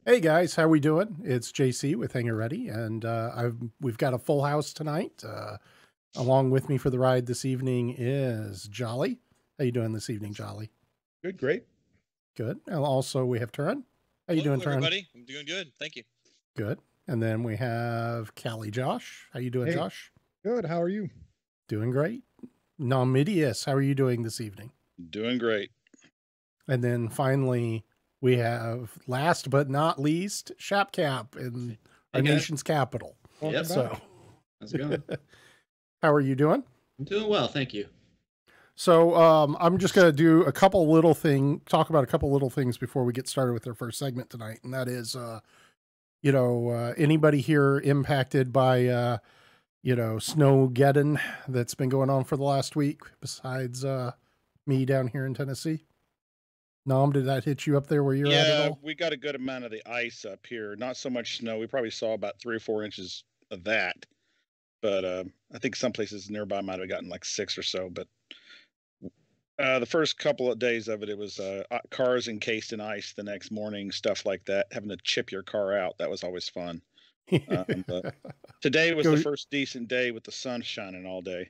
Hey guys, how we doing? It's JC with Hangar Ready, and we've got a full house tonight. Along with me for the ride this evening is Jolly. How you doing this evening, Jolly? Good, great. Good. And also we have Turin. How you doing, Hello, Turin? everybody. I'm doing good. Thank you. Good. And then we have Callie Josh. How you doing, Hey, Josh? good. How are you? Doing great. Nomidius, how are you doing this evening? Doing great. And then finally we have, last but not least, Shapcap in our Hey, guys. nation's capital. Yep. So, How's it going? how are you doing? I'm doing well, thank you. So I'm just going to do talk about a couple little things before we get started with our first segment tonight. And that is, anybody here impacted by, Snowgeddon that's been going on for the last week besides me down here in Tennessee? Nom, did that hit you up there where you're at at Yeah, all? we got a good amount of the ice up here. Not so much snow. We probably saw about 3 or 4 inches of that. But I think some places nearby might have gotten like 6 or so. But the first couple of days of it, it was cars encased in ice the next morning, stuff like that. Having to chip your car out, that was always fun. But today was the first decent day with the sun shining all day.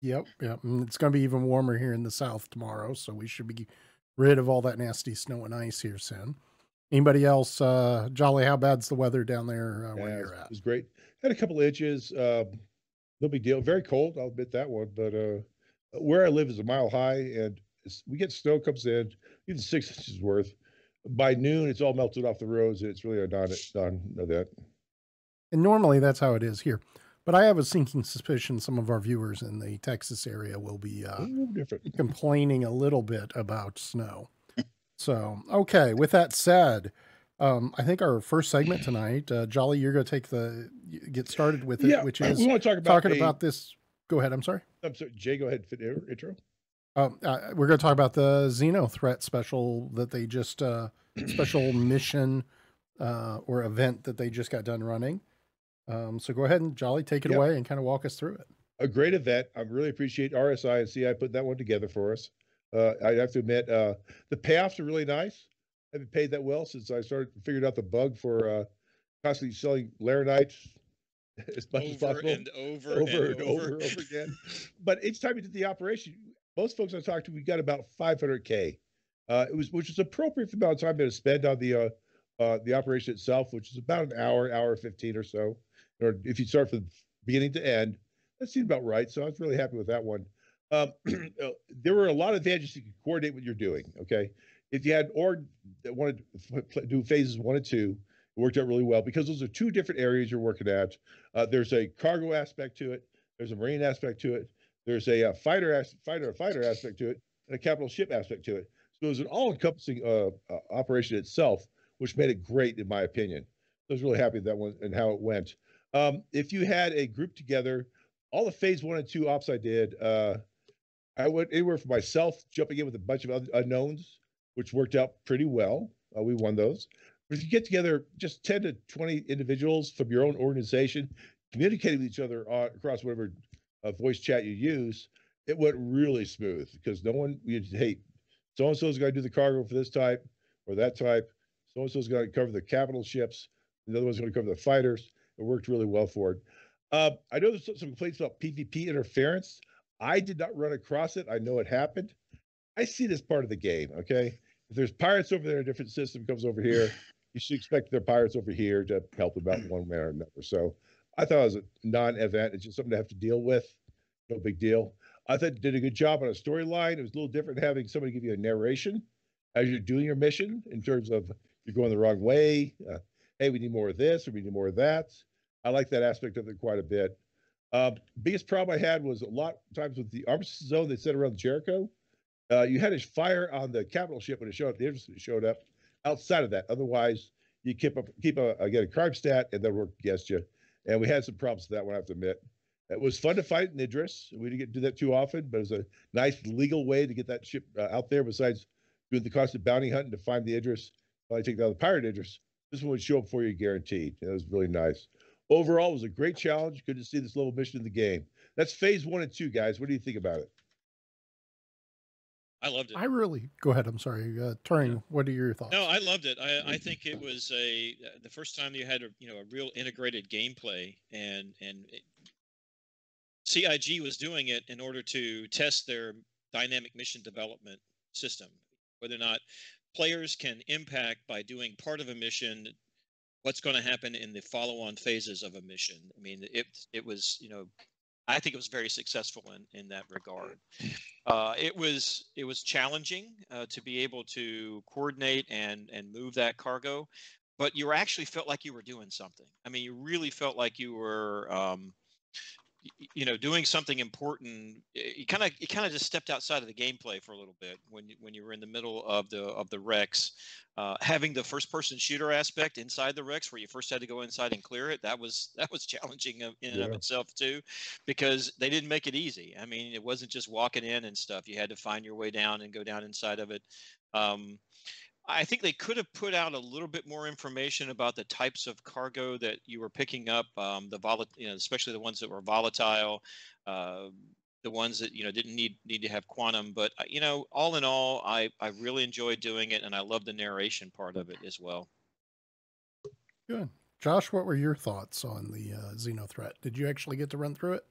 Yep. And it's going to be even warmer here in the south tomorrow, so we should be rid of all that nasty snow and ice here soon. Anybody else? Jolly, how bad's the weather down there where you're at? It was great. Had a couple of inches. No big deal. Very cold, I'll admit that one. But where I live is a mile high, and we get snow comes in, even 6 inches worth. By noon, it's all melted off the roads, and it's really a non-event. And normally that's how it is here. But I have a sinking suspicion some of our viewers in the Texas area will be complaining a little bit about snow. So, okay, with that said, I think our first segment tonight, Jolly, you're going to get started with it, which is we want to talk about this. Go ahead. I'm sorry. Jay, go ahead. Intro. We're going to talk about the Xeno threat special that they just, special mission or event that they just got done running. So go ahead and Jolly, take it away and kind of walk us through it. A great event. I really appreciate RSI and CI putting that one together for us. I have to admit, the payoffs are really nice. I haven't paid that well since I figured out the bug for constantly selling Laranites as much as possible. Over and over again. But each time we did the operation, most folks I talked to, we got about 500K. Which is appropriate for the amount of time to spend on the operation itself, which is about an hour 15 or so. Or if you start from beginning to end, that seemed about right. So I was really happy with that one. There were a lot of advantages you could coordinate what you're doing. Okay, if you had org that wanted to do phases 1 and 2, it worked out really well because those are two different areas you're working at. There's a cargo aspect to it. There's a marine aspect to it. There's a fighter aspect to it, and a capital ship aspect to it. So it was an all-encompassing operation itself, which made it great in my opinion. I was really happy with that one and how it went. If you had a group together, all the phase 1 and 2 ops I did, I went anywhere for myself, jumping in with a bunch of other unknowns, which worked out pretty well. We won those. But if you get together just 10 to 20 individuals from your own organization, communicating with each other across whatever voice chat you use, it went really smooth because hey, so-and-so's got to do the cargo for this type or that type. So-and-so's got to cover the capital ships. The other one's going to cover the fighters. It worked really well for it. I know there's some complaints about PvP interference. I did not run across it. I know it happened. I see this part of the game, okay? If there's pirates over there, a different system comes over here, you should expect their pirates over here to help them out one way or another. So I thought it was a non-event. It's just something to have to deal with. No big deal. I thought it did a good job on a storyline. It was a little different having somebody give you a narration as you're doing your mission in terms of you're going the wrong way. Hey, we need more of this or we need more of that. I like that aspect of it quite a bit. Biggest problem I had was a lot of times with the armistice zone they set around Jericho. You had to fire on the capital ship when it showed up. The interest showed up outside of that. Otherwise, you get a crime stat and they'll work against you. And we had some problems with that one, I have to admit. It was fun to fight in Idris. We didn't get to do that too often, but it was a nice legal way to get that ship out there. Besides doing the constant bounty hunting to find the Idris, while I take down the pirate Idris, this one would show up for you guaranteed. It was really nice. Overall, it was a great challenge. Good to see this little mission in the game. That's phase 1 and 2, guys. What do you think about it? I loved it. Go ahead. I'm sorry. Turing, Yeah. what are your thoughts? No, I loved it. I think it was the first time you had a real integrated gameplay, and CIG was doing it in order to test their dynamic mission development system, whether or not players can impact by doing part of a mission what's going to happen in the follow-on phases of a mission. I mean, it was, I think it was very successful in that regard. It was challenging to be able to coordinate and move that cargo, but you actually felt like you were doing something. I mean, you really felt like you were doing something important. You kind of just stepped outside of the gameplay for a little bit when you were in the middle of the wrecks. Having the first person shooter aspect inside the wrecks, where you first had to go inside and clear it, that was challenging in and of itself too, because they didn't make it easy. I mean, it wasn't just walking in and stuff. You had to find your way down and go down inside of it. I think they could have put out a little bit more information about the types of cargo that you were picking up, especially the ones that were volatile, the ones that didn't need to have quantum. But all in all, I really enjoyed doing it, and I love the narration part of it as well. Good, Josh. What were your thoughts on the Xenothreat? Did you actually get to run through it?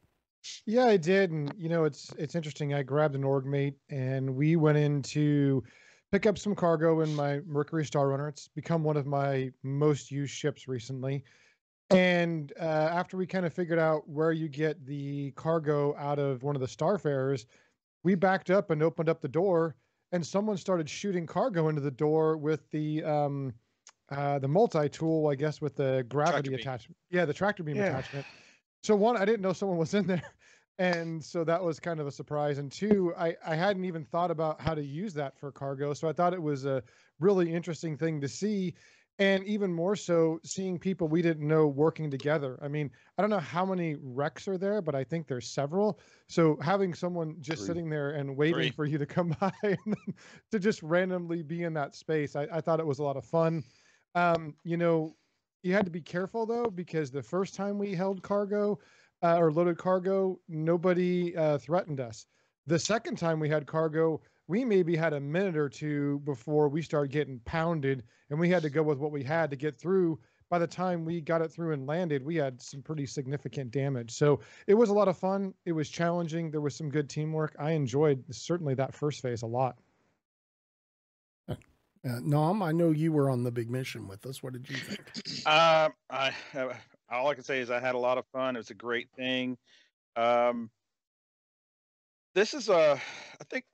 Yeah, I did, and it's interesting. I grabbed an org mate, and we went into pick up some cargo in my Mercury Star Runner. It's become one of my most used ships recently. And after we kind of figured out where you get the cargo out of one of the Starfarers, we backed up and opened up the door, and someone started shooting cargo into the door with the multi-tool, I guess, with the gravity attachment. Yeah, the tractor beam attachment. So one, I didn't know someone was in there. And so that was kind of a surprise. And two, I hadn't even thought about how to use that for cargo. So I thought it was a really interesting thing to see. And even more so, seeing people we didn't know working together. I mean, I don't know how many wrecks are there, but I think there's several. So having someone just sitting there and waiting for you to come by and then to just randomly be in that space, I thought it was a lot of fun. You had to be careful, though, because the first time we held cargo, or loaded cargo, nobody threatened us. The second time we had cargo, we maybe had a minute or two before we started getting pounded, and we had to go with what we had to get through. By the time we got it through and landed, we had some pretty significant damage. So it was a lot of fun. It was challenging. There was some good teamwork. I enjoyed certainly that first phase a lot. Nom, I know you were on the big mission with us. What did you think? All I can say is I had a lot of fun. It was a great thing. This is I think,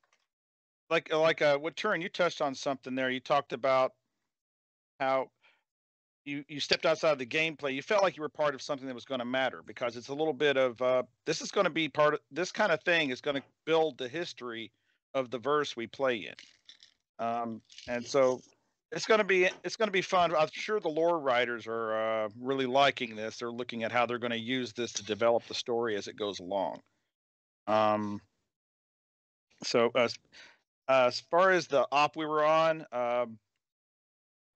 like what Turing, you touched on something there. You talked about how you stepped outside of the gameplay. You felt like you were part of something that was going to matter, because it's a little bit of this is going to be part of this kind of thing is going to build the history of the verse we play in. And so it's going to be fun. I'm sure the lore writers are really liking this. They're looking at how they're going to use this to develop the story as it goes along. So as far as the op we were on,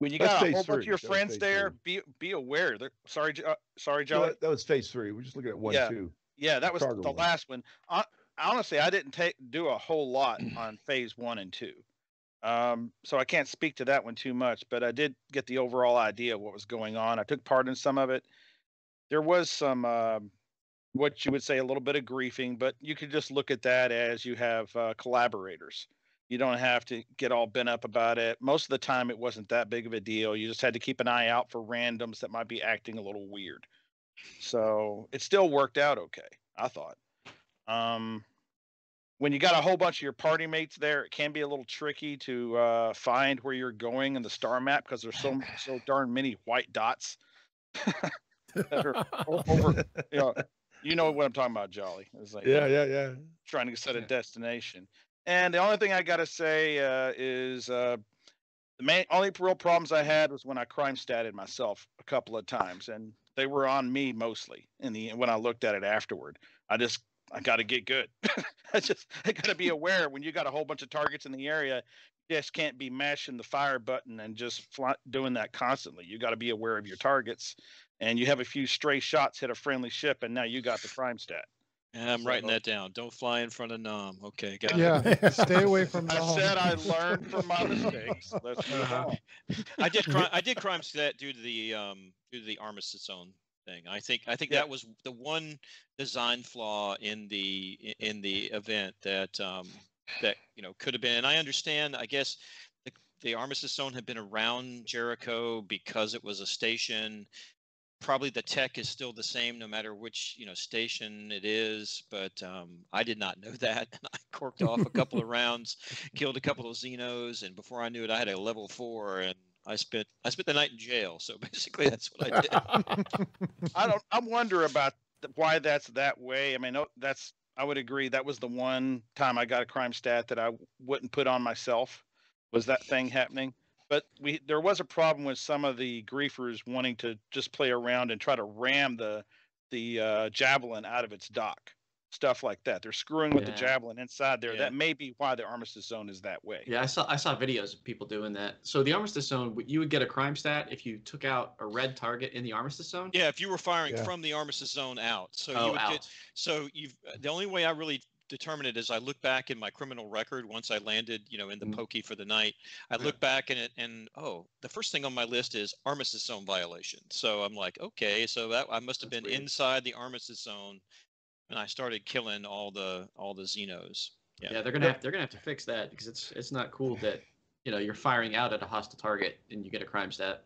when you got a whole bunch of your friends there, be aware. Sorry, Joey. That was phase 3. We're just looking at 1, 2. Yeah, that was the last one. Honestly, I didn't do a whole lot on phase 1 and 2. So I can't speak to that one too much, but I did get the overall idea of what was going on. I took part in some of it. There was some, what you would say, a little bit of griefing, but you could just look at that as you have collaborators. You don't have to get all bent up about it. Most of the time, it wasn't that big of a deal. You just had to keep an eye out for randoms that might be acting a little weird. So it still worked out okay, I thought. When you got a whole bunch of your party mates there, it can be a little tricky to find where you're going in the star map, because there's so darn many white dots that are over. You know what I'm talking about, Jolly. It's like yeah. Trying to set a destination. And the only thing I got to say is the only real problems I had was when I crime statted myself a couple of times, and they were on me mostly. When I looked at it afterward, I got to get good. I got to be aware when you got a whole bunch of targets in the area. You just can't be mashing the fire button and just doing that constantly. You got to be aware of your targets, and you have a few stray shots hit a friendly ship, and now you got the crime stat. And I'm writing that down. Don't fly in front of Nom. Okay, got it. Yeah, stay away from. I said I learned from my mistakes. Let's move on. I did crime stat due to the armistice zone thing. I think that was the one design flaw in the event that that could have been. And I understand. I guess the armistice zone had been around Jericho because it was a station. Probably the tech is still the same no matter which station it is, but I did not know that. I corked off a couple of rounds, killed a couple of Xenos, and before I knew it, I had a level 4, and I spent the night in jail. So basically, that's what I did. I wonder about why that's that way. I mean, I would agree. That was the one time I got a crime stat that I wouldn't put on myself. Was that thing happening? But there was a problem with some of the griefers wanting to just play around and try to ram the javelin out of its dock, stuff like that. They're screwing with the javelin inside there. Yeah. That may be why the armistice zone is that way. Yeah, I saw videos of people doing that. So the armistice zone, you would get a crime stat if you took out a red target in the armistice zone. Yeah, if you were firing from the armistice zone out. So you would get. So the only way I really determine it is I look back in my criminal record once I landed, in the pokey for the night. I look back in it and the first thing on my list is armistice zone violation. So I'm like, okay, so that I must have been inside the armistice zone, and I started killing all the Xenos. Yeah, they're gonna have to fix that because it's not cool that you're firing out at a hostile target and you get a crime stat.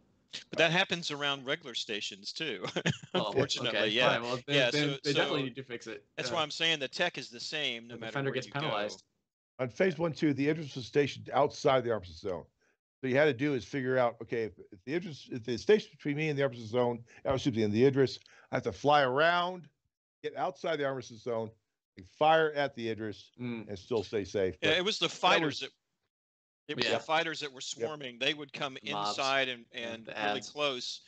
But that happens around regular stations too. Unfortunately, okay, yeah. Fine. Well, they definitely need to fix it. That's why I'm saying the tech is the same no matter defender where gets you penalized. On phase 1, 2, the Idris was stationed outside the armistice zone. So you had to do is figure out, okay, if the station between me and the armistice zone, in the Idris, I have to fly around, get outside the armistice zone, and fire at the Idris, and still stay safe. Yeah, it was the fighters the fighters that were swarming. They would come inside and really close.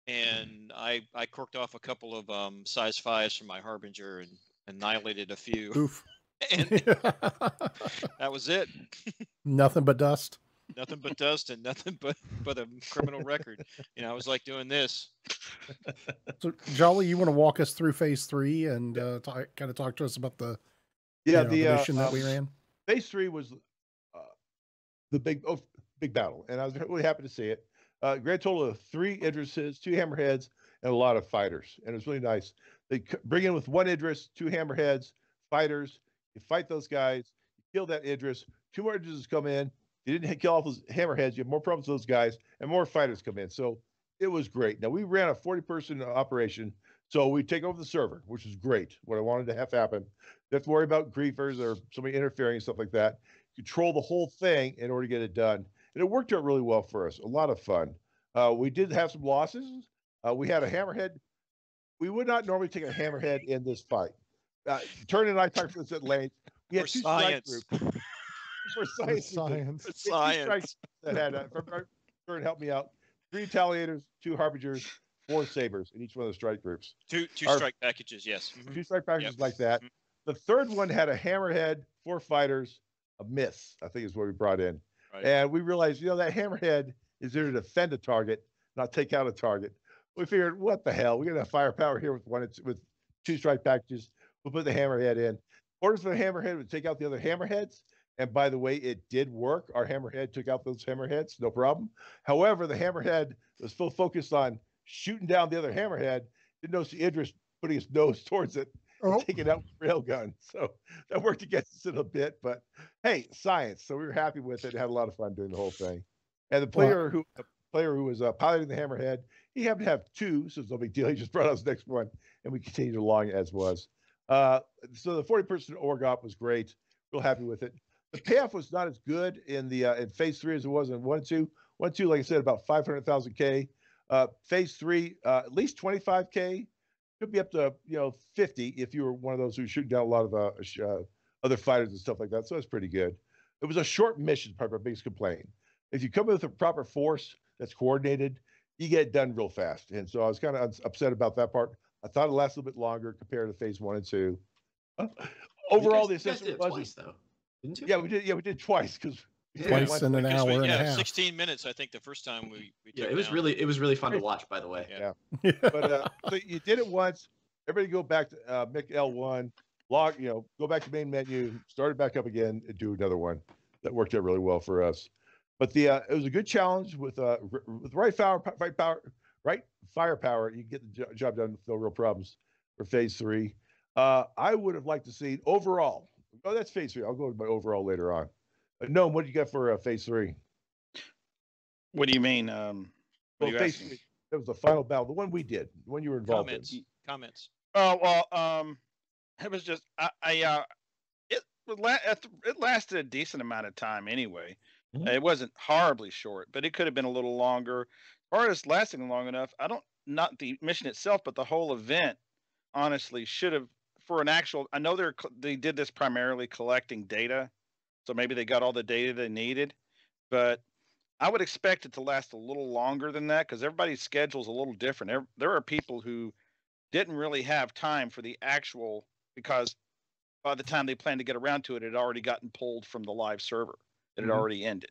And I corked off a couple of size 5s from my Harbinger and annihilated a few. Oof. And that was it. Nothing but dust. Nothing but dust and nothing but a criminal record. I was like doing this. So Jolly, you want to walk us through phase 3 and kind of talk to us about the mission that we ran? Phase 3 was the big battle, and I was really happy to see it. Grand total of 3 Idrises, 2 Hammerheads, and a lot of fighters, and it was really nice. They bring in with 1 Idris, 2 Hammerheads, fighters. You fight those guys, you kill that Idris. 2 more Idrises come in. You didn't kill off those Hammerheads. You have more problems with those guys, and more fighters come in. So it was great. Now we ran a 40-person operation, so we take over the server, which is great. What I wanted to have happen. You have to worry about griefers or somebody interfering and stuff like that. Control the whole thing in order to get it done. And it worked out really well for us. A lot of fun. We did have some losses. We had a Hammerhead. We would not normally take a Hammerhead in this fight. Turn and I talked about this at length. We had 2 strike groups. For science. Science. That had, Turn help me out. 3 Retaliators, 2 Harbingers, 4 Sabers in each one of the strike groups. Two strike packages, yes. 2 strike packages like that. The third one had a Hammerhead, 4 fighters, a miss, I think is what we brought in. Right. And we realized, that Hammerhead is there to defend a target, not take out a target. We figured, what the hell? We're going to have firepower here with 2 strike packages. We'll put the Hammerhead in. Orders for the Hammerhead would take out the other Hammerheads. And by the way, it did work. Our Hammerhead took out those Hammerheads, no problem. However, the Hammerhead was still focused on shooting down the other Hammerhead. Didn't notice the Idris putting his nose towards it. Take it out with a railgun. So that worked against us a bit, but hey, science. So we were happy with it. Had a lot of fun doing the whole thing. And the player who was piloting the Hammerhead, he happened to have 2, so it's no big deal. He just brought us the next one, and we continued along as was. So the 40-person org op was great. Real happy with it. The payoff was not as good in phase 3 as it was in 1 and 2. 1 and 2, like I said, about 500,000 K. Phase 3, at least 25K. Could be up to 50 if you were one of those who shoot down a lot of other fighters and stuff like that. So it's pretty good. It was a short mission, probably our biggest complaint. If you come with a proper force that's coordinated, you get it done real fast. And so I was kind of upset about that part. I thought it lasted a little bit longer compared to phase 1 and 2. Overall, the assessment was twice, though, didn't you? Yeah, we did. Yeah, we did twice because. Twice in an hour and a half. 16 minutes, I think, the first time we took it was really fun to watch, by the way. Yeah. But so you did it once. Everybody go back to Mick L1. go back to main menu, start it back up again, and do another one. That worked out really well for us. But it was a good challenge with right firepower. You can get the job done with no real problems for phase 3. I would have liked to see overall. Oh, that's phase 3. I'll go with my overall later on. Noam, what do you got for phase 3? What do you mean? What phase 3. That was the final battle, the one we did, the one you were involved in. Comments. Oh well, it was just it lasted a decent amount of time anyway. Mm-hmm. It wasn't horribly short, but it could have been a little longer. As far as lasting long enough, not the mission itself, but the whole event, honestly, should have for an actual. I know they did this primarily collecting data, so maybe they got all the data they needed, but I would expect it to last a little longer than that because everybody's schedule is a little different. There are people who didn't really have time for the actual because by the time they planned to get around to it, it had already gotten pulled from the live server. It had already ended.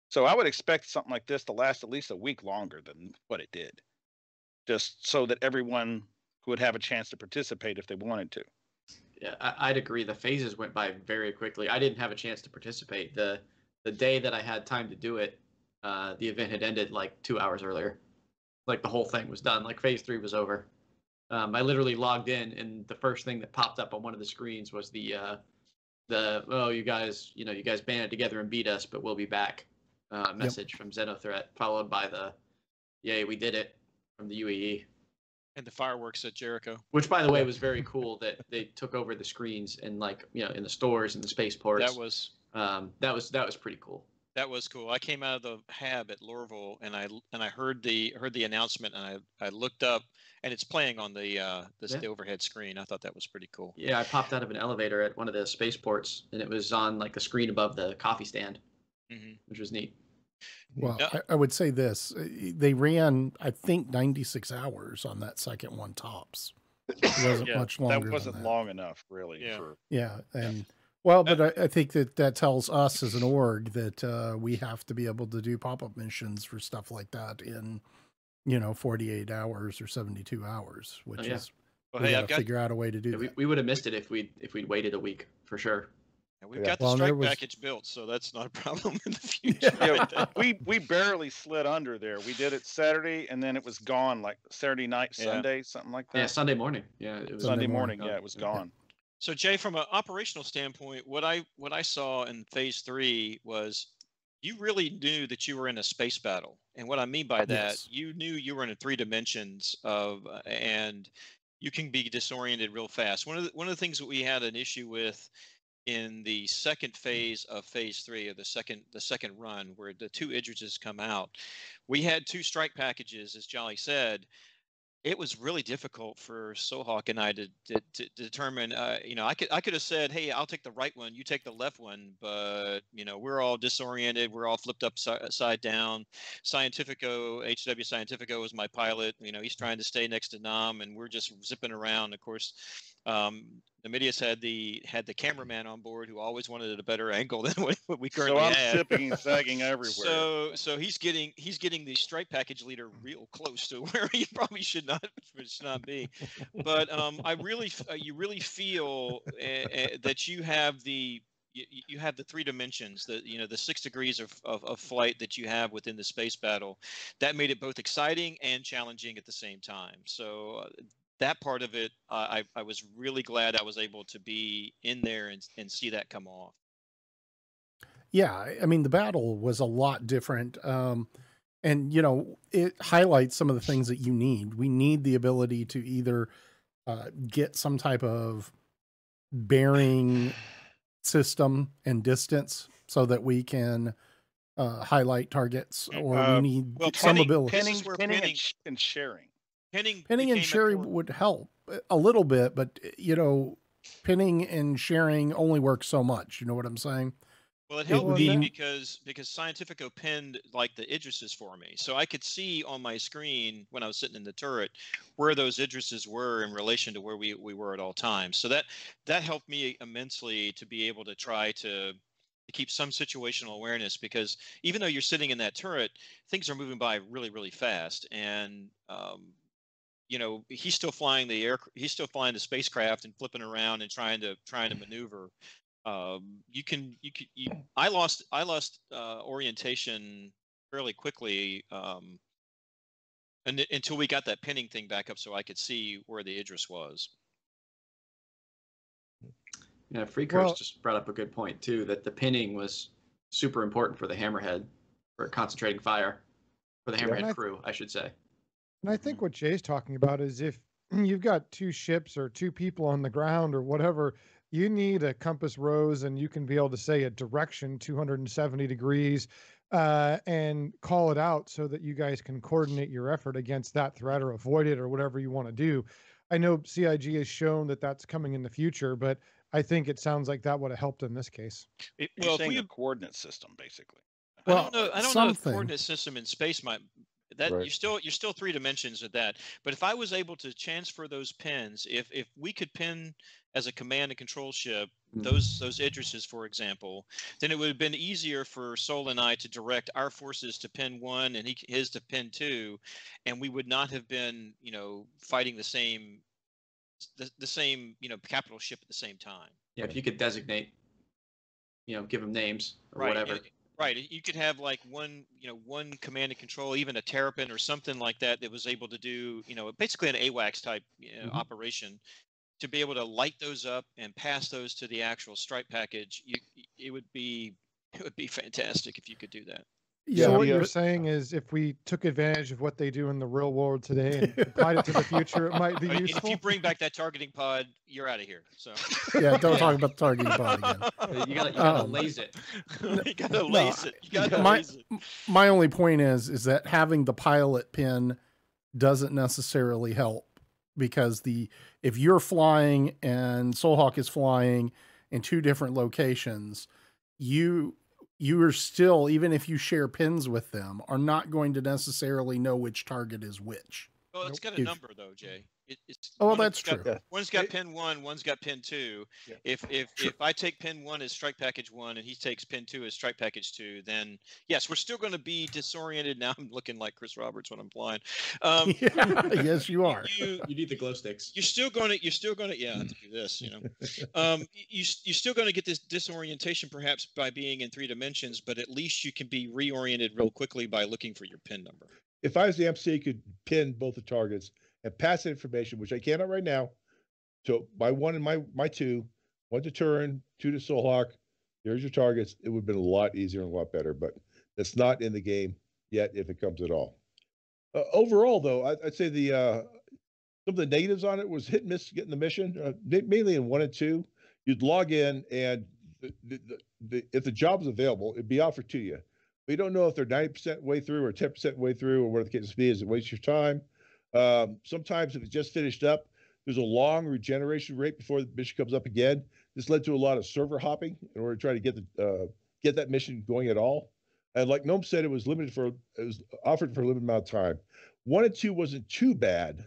So I would expect something like this to last at least a week longer than what it did, just so that everyone would have a chance to participate if they wanted to. Yeah, I'd agree. The phases went by very quickly. I didn't have a chance to participate. The day that I had time to do it, the event had ended like 2 hours earlier. Like the whole thing was done. Like phase 3 was over. I literally logged in, and the first thing that popped up on one of the screens was you guys banded together and beat us, but we'll be back. Message from Xenothreat, followed by the "Yay, we did it" from the UAE, and the fireworks at Jericho. Which, by the way, was very cool that they took over the screens and in the stores and the spaceports. That was pretty cool. That was cool. I came out of the hab at Lorville, and I heard the announcement, and I looked up, and it's playing on the overhead screen. I thought that was pretty cool. Yeah, I popped out of an elevator at one of the spaceports, and it was on like the screen above the coffee stand, which was neat. Well, I would say this: they ran, I think, 96 hours on that second one tops. It wasn't much longer. That wasn't long enough, really. Well, but I think that tells us as an org that we have to be able to do pop-up missions for stuff like that in, 48 hours or 72 hours, which is we got to figure out a way to do that. We would have missed it if we'd waited a week for sure. And we've got the strike package built, so that's not a problem in the future. We barely slid under there. We did it Saturday, and then it was gone like Saturday night, Sunday, something like that. Yeah, Sunday morning. Yeah, it was Sunday morning. Yeah, it was gone. So Jay, from an operational standpoint, what I saw in phase 3 was you really knew that you were in a space battle. And what I mean by that, you knew you were in 3 dimensions and you can be disoriented real fast. One of the things that we had an issue with in the second phase of phase 3, or the second run, where the 2 Idrises come out, we had 2 strike packages, as Jolly said. It was really difficult for Sohawk and I to determine. I could have said, "Hey, I'll take the right one, you take the left one," but we're all disoriented. We're all flipped upside down. HW Scientifico was my pilot. He's trying to stay next to Nam, and we're just zipping around. Of course, Namidius had the cameraman on board who always wanted a better angle than what we currently had. So I'm zipping and sagging everywhere. So he's getting the strike package leader real close to where he probably should not be. But you really feel that you have the 3 dimensions, the 6 degrees of flight that you have within the space battle. That made it both exciting and challenging at the same time. So that part of it, I was really glad I was able to be in there and see that come off. Yeah, I mean, the battle was a lot different. And, it highlights some of the things that you need. We need the ability to either get some type of bearing system and distance so that we can highlight targets, or we need some ability. Pinning and sharing. Pinning and sharing would help a little bit, but pinning and sharing only works so much. You know what I'm saying? Well, it helped me because Scientifico pinned like the Idrises for me, so I could see on my screen when I was sitting in the turret where those Idrises were in relation to where we were at all times. So that helped me immensely to be able to try to keep some situational awareness, because even though you're sitting in that turret, things are moving by really, really fast, and you know, he's still flying the spacecraft and flipping around and trying to maneuver. I lost orientation fairly quickly until we got that pinning thing back up so I could see where the Idris was. Yeah, Freecurse just brought up a good point too, that the pinning was super important for the Hammerhead, for concentrating fire, for the Hammerhead crew, I should say. And I think what Jay's talking about is if you've got 2 ships or 2 people on the ground or whatever, you need a compass rose, and you can be able to say a direction 270 degrees and call it out so that you guys can coordinate your effort against that threat or avoid it or whatever you want to do. I know CIG has shown that that's coming in the future, but I think it sounds like that would have helped in this case. You're saying a coordinate system, basically. Well, I don't know if coordinate system in space might that right. you're still 3 dimensions at that. But if I was able to transfer those pins, if we could pin as a command and control ship those Idrises, for example, then it would have been easier for Sol and I to direct our forces to pin 1 and his to pin 2, and we would not have been, you know, fighting the same you know, capital ship at the same time. Yeah, if you could designate, you know, give them names or right. whatever. Right. You could have like one command and control, even a Terrapin or something like that was able to do, you know, basically an AWACS type operation, to be able to light those up and pass those to the actual strike package. It would be fantastic if you could do that. Yeah, so what you're saying is if we took advantage of what they do in the real world today and applied it to the future, it might be useful. If you bring back that targeting pod, you're out of here. So yeah, don't talk about the targeting pod again. You gotta laze it. You gotta laze it. My only point is that having the pilot pin doesn't necessarily help, because if you're flying and Soulhawk is flying in 2 different locations, you are still, even if you share pins with them, are not going to necessarily know which target is which. Well, it's got a number though, Jay. That's true. One's got pin 1, one's got pin 2. Yeah. If I take pin 1 as strike package 1 and he takes pin 2 as strike package 2, then yes, we're still going to be disoriented. Now I'm looking like Chris Roberts when I'm flying. Yes, you are. You need the glow sticks. You're still going to to do this. You know, you're still going to get this disorientation perhaps by being in 3 dimensions, but at least you can be reoriented real quickly by looking for your pin number. If I was the MC, could pin both the targets and pass that information, which I cannot right now. So my 1 and my 2, 1 to Turin, 2 to Soulhawk. Here's your targets. It would have been a lot easier and a lot better, but it's not in the game yet, if it comes at all. Overall, though, I'd say some of the negatives on it was hit and miss getting the mission, mainly in 1 and 2. You'd log in, and if the job is available, it'd be offered to you. But you don't know if they're 90% way through or 10% way through or whatever the case may be. Is it waste your time? Sometimes if it's just finished up, there's a long regeneration rate before the mission comes up again. This led to a lot of server hopping in order to try to get that mission going at all. And like Gnome said, it was offered for a limited amount of time. 1 and 2 wasn't too bad.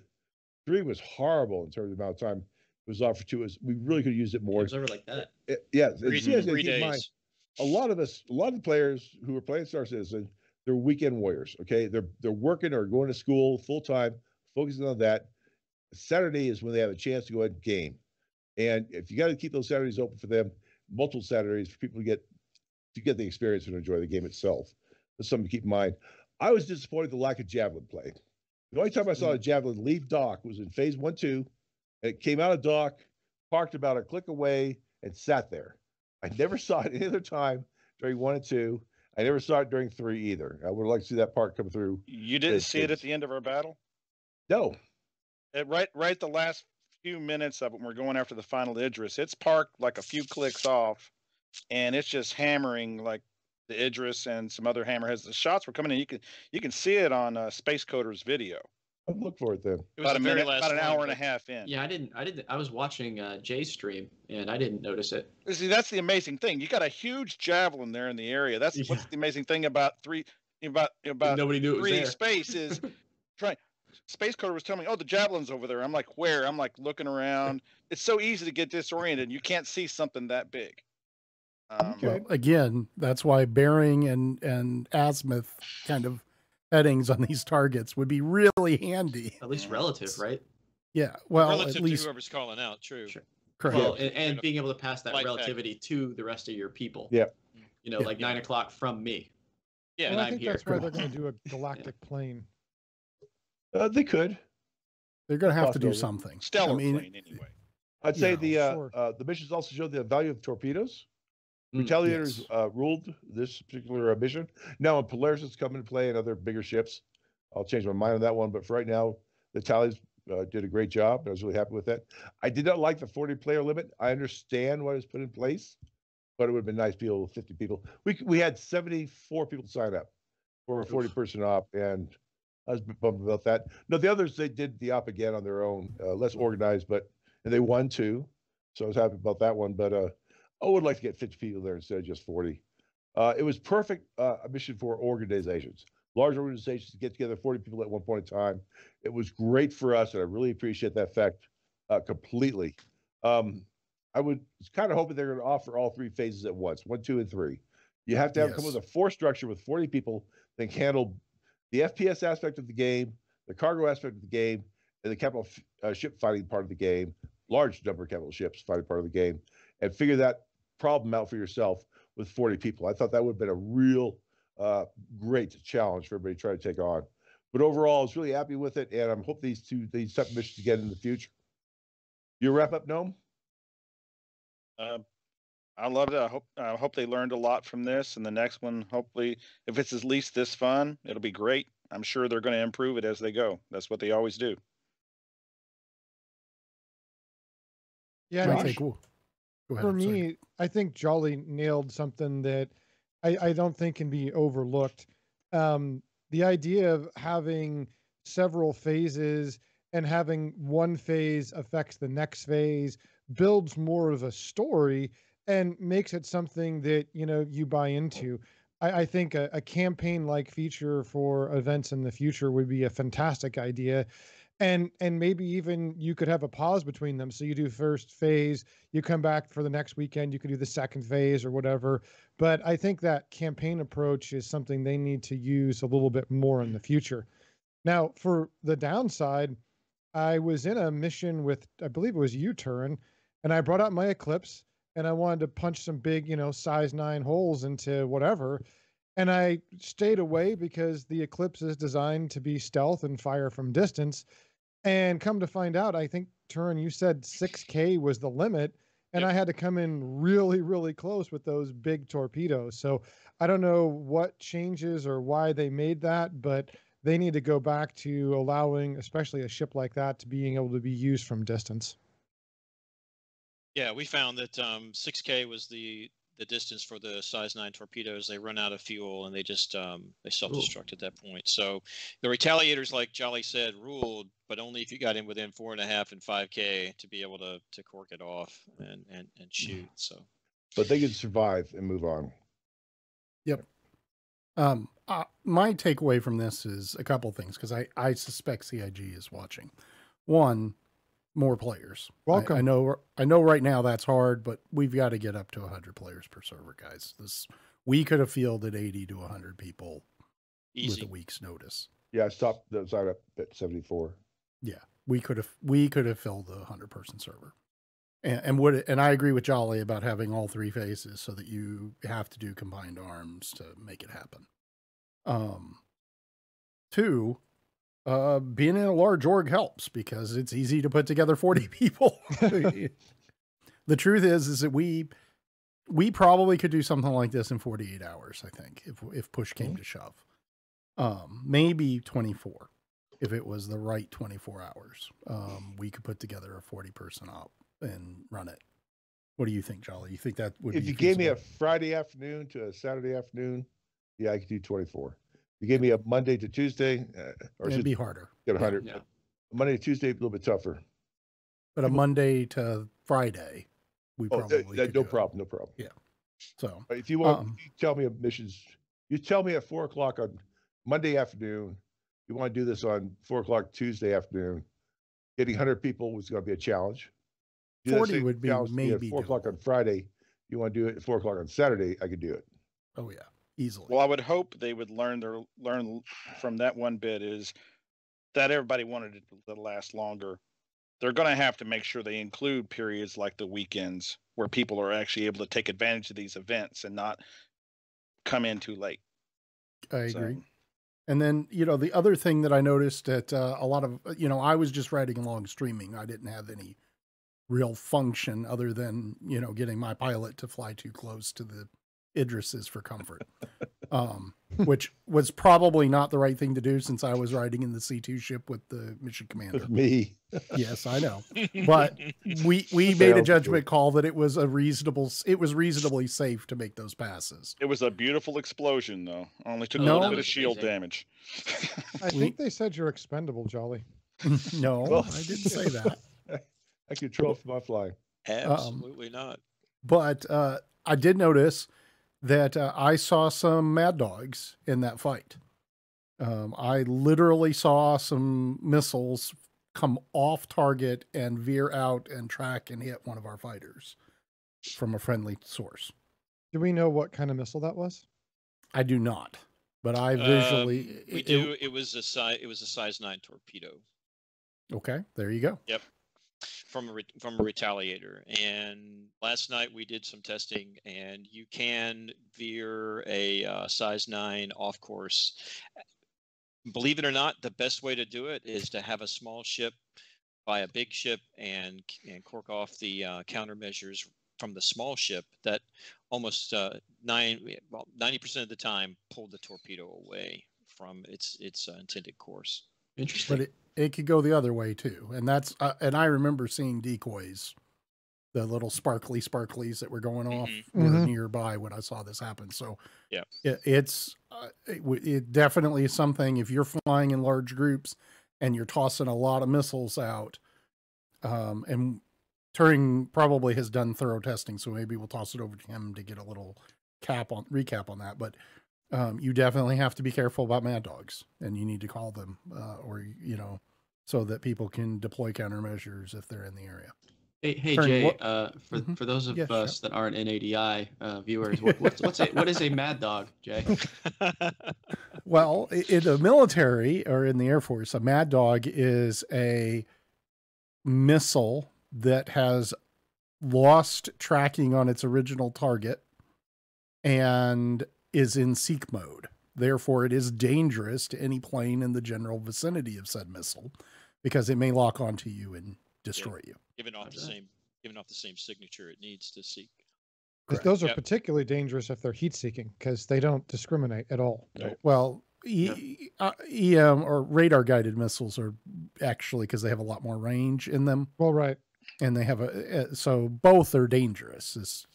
3 was horrible in terms of the amount of time it was offered to us. We really could have used it more. It was over like that. 3 days. A lot of the players who were playing Star Citizen, they're weekend warriors. Okay, they're working or going to school full time, focusing on that. Saturday is when they have a chance to go ahead and game, and if you got to keep those Saturdays open for them, multiple Saturdays for people to get the experience and enjoy the game itself. That's something to keep in mind. I was disappointed with the lack of javelin play. The only time I saw a javelin leave dock was in phase 1-2, and it came out of dock, parked about a click away, and sat there. I never saw it any other time during 1 and 2. I never saw it during 3 either. I would like to see that part come through. You didn't see it at the end of our battle? No. Right the last few minutes of it when we're going after the final Idris, it's parked like a few clicks off, and it's just hammering like the Idris and some other hammerheads. The shots were coming in. You can see it on Space Coder's video. I'll look for it then. It was about an hour and a half in. Yeah, I didn't. I was watching Jay's stream, and I didn't notice it. See, that's the amazing thing. You got a huge javelin there in the area. That's what's the amazing thing about nobody knew it was 3D there. space is trying. Space Coder was telling me, "Oh, the javelin's over there." I'm like, "Where?" I'm like looking around. It's so easy to get disoriented. You can't see something that big. Well, again, that's why Bering and Azimuth kind of headings on these targets would be really handy. At least relative, right? Yeah. Well, relative at least to whoever's calling out. True. Sure. Correct. Well, and being able to pass that relativity to the rest of your people. Yeah. You know, like 9 o'clock from me. Yeah. Well, I think that's why they're going to do a galactic plane. They could. They're going to have to do something. Stellar plane, anyway. I'd say the missions also show the value of torpedoes. Retaliators ruled this particular mission. Now, when Polaris is coming to play and other bigger ships, I'll change my mind on that one. But for right now, the Tallies did a great job. I was really happy with that. I did not like the 40-player limit. I understand why it was put in place, but it would have been nice to be able to 50 people. We had 74 people sign up for a 40-person op, and I was bummed about that. No, the others, they did the op again on their own, less organized, and they won too. So I was happy about that one. But I would like to get 50 people there instead of just 40. It was perfect mission for organizations. Large organizations to get together 40 people at one point in time. It was great for us, and I really appreciate that fact completely. I was kind of hoping they're going to offer all 3 phases at once, 1, 2, and 3. You have to come with a force structure with 40 people that can handle the FPS aspect of the game, the cargo aspect of the game, and the capital ship fighting part of the game, large number of capital ships fighting part of the game, and figure that problem out for yourself with 40 people. I thought that would have been a real great challenge for everybody to try to take on. But overall, I was really happy with it, and I hope these type of missions again in the future. You wrap up, Gnome? I loved it. I hope they learned a lot from this, and the next one, hopefully, if it's at least this fun, it'll be great. I'm sure they're going to improve it as they go. That's what they always do. Yeah, I think go ahead, for me, I think Jolly nailed something that I don't think can be overlooked. The idea of having several phases and having one phase affects the next phase builds more of a story and makes it something that, you know, you buy into. I think a campaign-like feature for events in the future would be a fantastic idea. And maybe even you could have a pause between them. So you do first phase, you come back for the next weekend, you could do the second phase or whatever. But I think that campaign approach is something they need to use a little bit more in the future. Now, for the downside, I was in a mission with, I believe it was you, Turin, and I brought out my Eclipse and I wanted to punch some big, you know, size 9 holes into whatever. And I stayed away because the Eclipse is designed to be stealth and fire from distance. And come to find out, I think, Turin, you said 6K was the limit, and I had to come in really, really close with those big torpedoes. So I don't know what changes or why they made that, but they need to go back to allowing, especially a ship like that, to being able to be used from distance. Yeah, we found that 6K was the distance for the size 9 torpedoes. They run out of fuel and they just they self-destruct at that point. So the retaliators, like Jolly said, ruled, but only if you got in within 4.5 and 5K to be able to cork it off and shoot. So, but they could survive and move on. Yep. My takeaway from this is a couple things, because I suspect CIG is watching. One, more players. Welcome. I know right now that's hard, but we've got to get up to 100 players per server, guys. We could have fielded 80 to 100 people with a week's notice. Yeah, I stopped the sign up at 74. Yeah, we could have filled a 100-person server. And I agree with Jolly about having all 3 phases so that you have to do combined arms to make it happen. 2, being in a large org helps because it's easy to put together 40 people. The truth is that we probably could do something like this in 48 hours, I think, if push came to shove. Maybe 24, if it was the right 24 hours. We could put together a 40-person op and run it. What do you think, Jolly? You think that would if be you feasible? Gave me a Friday afternoon to a Saturday afternoon, yeah, I could do 24. You gave me a Monday to Tuesday, or it'd be harder. Get 100. Yeah. Monday to Tuesday, a little bit tougher. But a Monday to Friday, we probably could no problem. Yeah. So if you want, you tell me missions. You tell me at 4:00 on Monday afternoon. You want to do this on 4:00 Tuesday afternoon. Getting 100 people was going to be a challenge. 40 would be maybe at 4:00 on Friday. You want to do it at 4:00 on Saturday? I could do it. Oh yeah, easily. Well, I would hope they would learn from that one bit is that everybody wanted it to last longer. They're going to have to make sure they include periods like the weekends where people are actually able to take advantage of these events and not come in too late. I agree. And then, the other thing that I noticed that a lot of, I was just riding along streaming. I didn't have any real function other than, getting my pilot to fly too close to the Idrises for comfort, which was probably not the right thing to do since I was riding in the C2 ship with the mission commander. With me. Yes, I know. But we made a judgment call that it was reasonably safe to make those passes. It was a beautiful explosion, though. Only took a little bit of shield damage. I think they said you're expendable, Jolly. No, well, I didn't say that. I control my flying. Absolutely not. But I did notice that I saw some Mad Dogs in that fight. I literally saw some missiles come off target and veer out and track and hit one of our fighters from a friendly source. Do we know what kind of missile that was? I do not, but I visually It was a size 9 torpedo. Okay, there you go. Yep. From a Retaliator. And last night we did some testing, and you can veer a size 9 off course. Believe it or not, the best way to do it is to have a small ship by a big ship and cork off the countermeasures from the small ship that almost 90% of the time pulled the torpedo away from its intended course. Interesting. But it could go the other way too. And that's, and I remember seeing decoys, the little sparklies that were going off were nearby when I saw this happen. So yeah, it definitely is something. If you're flying in large groups and you're tossing a lot of missiles out, and Turing probably has done thorough testing, so maybe we'll toss it over to him to get a little recap on that. But you definitely have to be careful about Mad Dogs, and you need to call them, or so that people can deploy countermeasures if they're in the area. Hey Jay, for those of us that aren't NADI viewers, what is a Mad Dog, Jay? Well, in the military or in the Air Force, a Mad Dog is a missile that has lost tracking on its original target and is in seek mode. Therefore, it is dangerous to any plane in the general vicinity of said missile because it may lock onto you and destroy you. Giving off the same signature it needs to seek. Those are particularly dangerous if they're heat seeking because they don't discriminate at all. Right. Well, EM or radar guided missiles are actually, because they have a lot more range in them. Well, right. And they have so both are dangerous.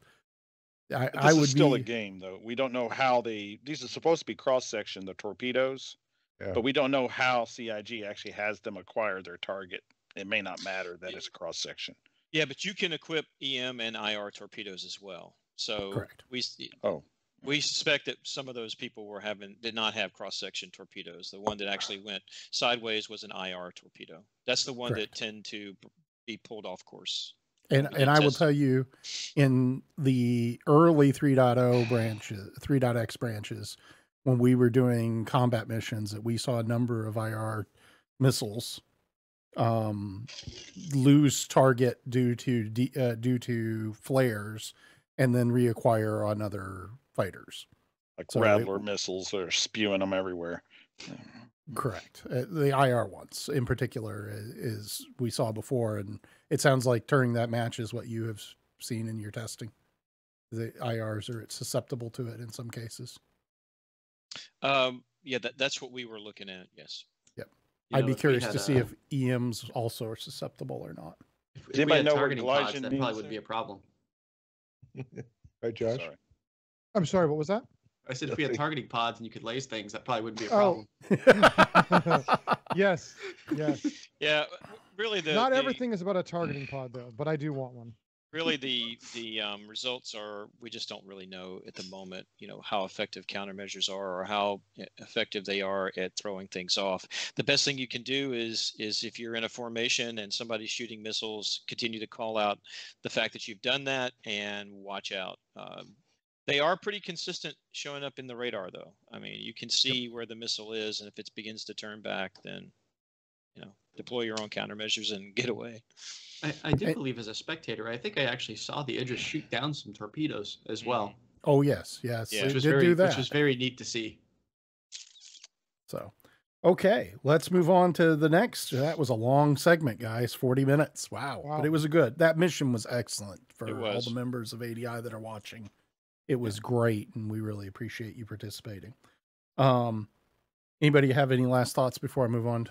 I would still a game though. We don't know how these are supposed to be cross section, the torpedoes, but we don't know how CIG actually has them acquire their target. It may not matter that it's cross section. Yeah, but you can equip EM and IR torpedoes as well. So correct. We suspect that some of those people did not have cross section torpedoes. The one that actually went sideways was an IR torpedo. That's the one that tend to be pulled off course. And I will tell you, in the early 3.0 branches, 3.x branches, when we were doing combat missions, that we saw a number of IR missiles lose target due to flares, and then reacquire on other fighters. Like Rattler missiles are spewing them everywhere. Correct. The IR ones in particular is we saw before, and it sounds like during that match is what you have seen in your testing. The IRs are susceptible to it in some cases. Yeah, that's what we were looking at. Yes. Yep. I'd be curious to see if EMs also are susceptible or not. If we had targeting pods, that probably wouldn't be a problem. Right, Josh? Sorry. I'm sorry, what was that? I said if we had targeting pods and you could lace things, that probably wouldn't be a problem. Yes. Yeah, really not everything is about a targeting pod though, but I do want one. Really, the results are, we just don't really know at the moment, how effective countermeasures are or how effective they are at throwing things off. The best thing you can do is if you're in a formation and somebody's shooting missiles, continue to call out the fact that you've done that and watch out. They are pretty consistent showing up in the radar, though. I mean, you can see where the missile is, and if it begins to turn back, then deploy your own countermeasures and get away. I did believe as a spectator, I think I actually saw the Idris shoot down some torpedoes as well. Oh yes, yeah. Which was very neat to see. So, okay, let's move on to the next. That was a long segment, guys. 40 minutes. Wow. But it was that mission was excellent for all the members of ADI that are watching. It was great, and we really appreciate you participating. Anybody have any last thoughts before I move on to